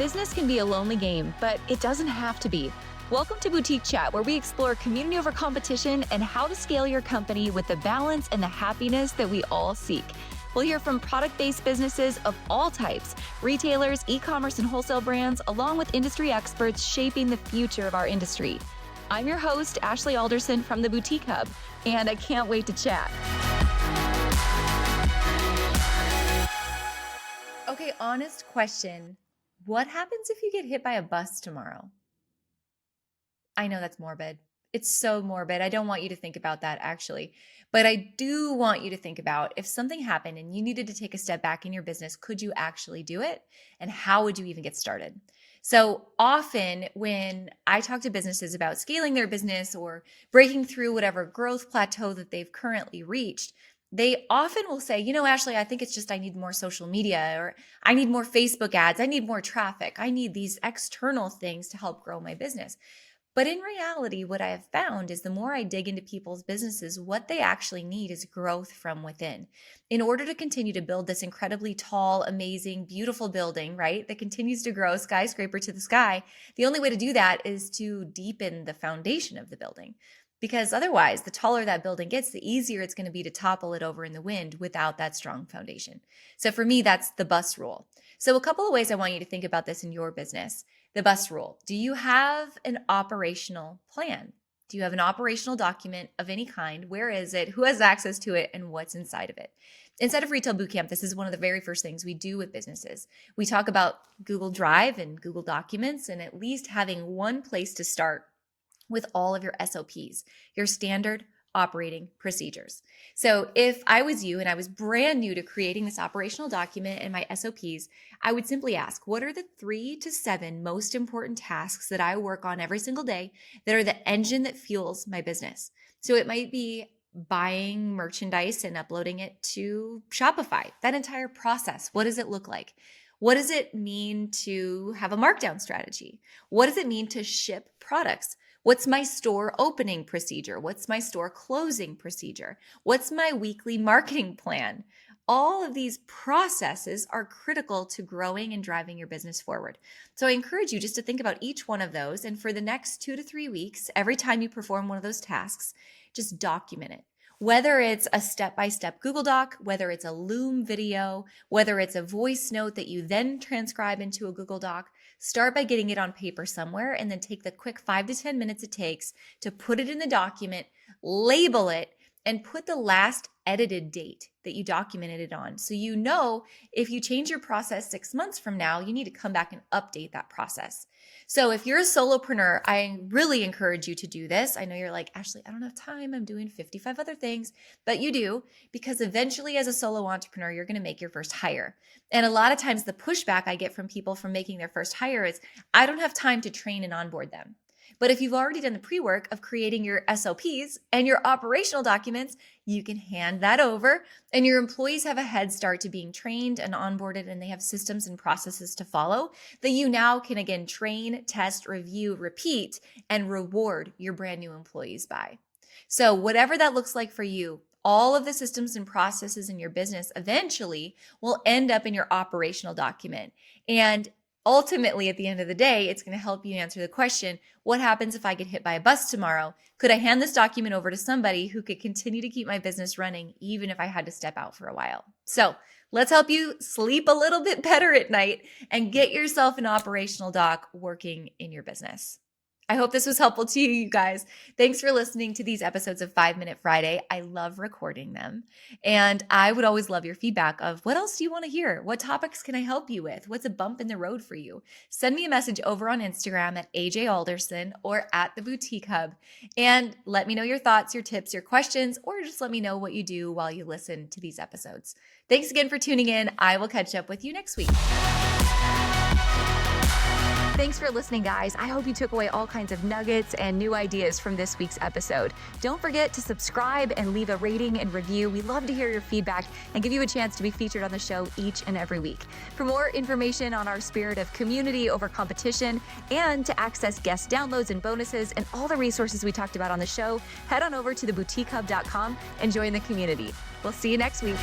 Business can be a lonely game, but it doesn't have to be. Welcome to Boutique Chat, where we explore community over competition and how to scale your company with the balance and the happiness that we all seek. We'll hear from product-based businesses of all types, retailers, e-commerce and wholesale brands, along with industry experts shaping the future of our industry. I'm your host, Ashley Alderson from the Boutique Hub, and I can't wait to chat. Okay, honest question. What happens if you get hit by a bus tomorrow? I know that's morbid. It's so morbid. I don't want you to think about that actually, but I do want you to think about if something happened and you needed to take a step back in your business, could you actually do it? And how would you even get started? So often when I talk to businesses about scaling their business or breaking through whatever growth plateau that they've currently reached, they often will say, Ashley, I think it's just I need more social media, or I need more Facebook ads. I need more traffic. I need these external things to help grow my business. But in reality, what I have found is the more I dig into people's businesses, what they actually need is growth from within. In order to continue to build this incredibly tall, amazing, beautiful building, right, that continues to grow skyscraper to the sky, the only way to do that is to deepen the foundation of the building. Because otherwise, the taller that building gets, the easier it's going to be to topple it over in the wind without that strong foundation. So for me, that's the bus rule. So a couple of ways I want you to think about this in your business. The bus rule. Do you have an operational plan? Do you have an operational document of any kind? Where is it? Who has access to it? And what's inside of it? Inside of Retail Bootcamp, this is one of the very first things we do with businesses. We talk about Google Drive and Google Documents and at least having one place to start with all of your SOPs, your standard operating procedures. So if I was you and I was brand new to creating this operational document and my SOPs, I would simply ask, what are the 3 to 7 most important tasks that I work on every single day that are the engine that fuels my business? So it might be buying merchandise and uploading it to Shopify, that entire process. What does it look like? What does it mean to have a markdown strategy? What does it mean to ship products? What's my store opening procedure? What's my store closing procedure? What's my weekly marketing plan? All of these processes are critical to growing and driving your business forward. So I encourage you just to think about each one of those. And for the next 2 to 3 weeks, every time you perform one of those tasks, just document it. Whether it's a step-by-step Google Doc, whether it's a Loom video, whether it's a voice note that you then transcribe into a Google Doc, start by getting it on paper somewhere and then take the quick 5 to 10 minutes it takes to put it in the document, label it, and put the last edited date that you documented it on. So you know if you change your process 6 months from now, you need to come back and update that process. So if you're a solopreneur, I really encourage you to do this. I know you're like, Ashley, I don't have time. I'm doing 55 other things, but you do, because eventually as a solo entrepreneur, you're going to make your first hire. And a lot of times the pushback I get from people from making their first hire is, I don't have time to train and onboard them. But if you've already done the pre-work of creating your SOPs and your operational documents, you can hand that over and your employees have a head start to being trained and onboarded, and they have systems and processes to follow that you now can again train, test, review, repeat, and reward your brand new employees by. So whatever that looks like for you, all of the systems and processes in your business eventually will end up in your operational document. And ultimately, at the end of the day, it's going to help you answer the question, what happens if I get hit by a bus tomorrow? Could I hand this document over to somebody who could continue to keep my business running, even if I had to step out for a while? So let's help you sleep a little bit better at night and get yourself an operational doc working in your business. I hope this was helpful to you guys. Thanks for listening to these episodes of 5 Minute Friday. I love recording them. And I would always love your feedback of what else do you want to hear? What topics can I help you with? What's a bump in the road for you? Send me a message over on Instagram at AJ Alderson or at the Boutique Hub. And let me know your thoughts, your tips, your questions, or just let me know what you do while you listen to these episodes. Thanks again for tuning in. I will catch up with you next week. Thanks for listening, guys. I hope you took away all kinds of nuggets and new ideas from this week's episode. Don't forget to subscribe and leave a rating and review. We love to hear your feedback and give you a chance to be featured on the show each and every week. For more information on our spirit of community over competition and to access guest downloads and bonuses and all the resources we talked about on the show, head on over to theboutiquehub.com and join the community. We'll see you next week.